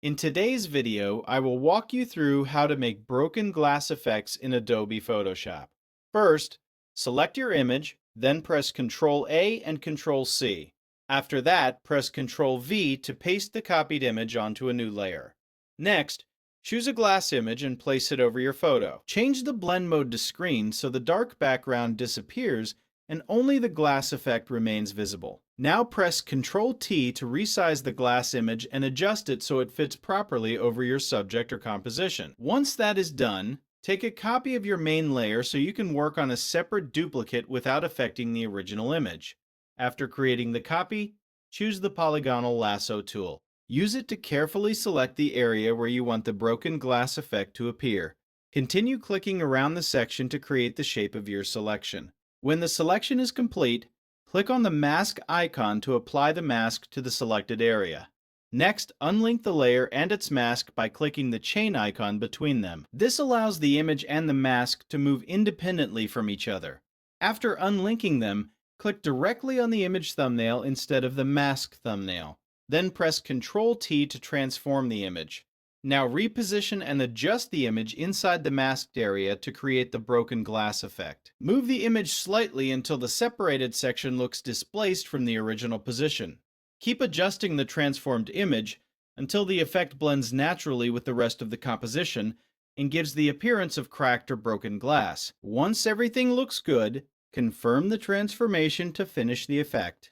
In today's video, I will walk you through how to make broken glass effects in Adobe Photoshop. First, select your image, then press Ctrl A and Ctrl C. After that, press Ctrl V to paste the copied image onto a new layer. Next, choose a glass image and place it over your photo. Change the blend mode to screen so the dark background disappears and only the glass effect remains visible. Now press Ctrl T to resize the glass image and adjust it so it fits properly over your subject or composition. Once that is done, take a copy of your main layer so you can work on a separate duplicate without affecting the original image. After creating the copy, choose the Polygonal Lasso tool. Use it to carefully select the area where you want the broken glass effect to appear. Continue clicking around the section to create the shape of your selection. When the selection is complete, click on the mask icon to apply the mask to the selected area. Next, unlink the layer and its mask by clicking the chain icon between them. This allows the image and the mask to move independently from each other. After unlinking them, click directly on the image thumbnail instead of the mask thumbnail. Then press Ctrl T to transform the image. Now reposition and adjust the image inside the masked area to create the broken glass effect. Move the image slightly until the separated section looks displaced from the original position. Keep adjusting the transformed image until the effect blends naturally with the rest of the composition and gives the appearance of cracked or broken glass. Once everything looks good, confirm the transformation to finish the effect.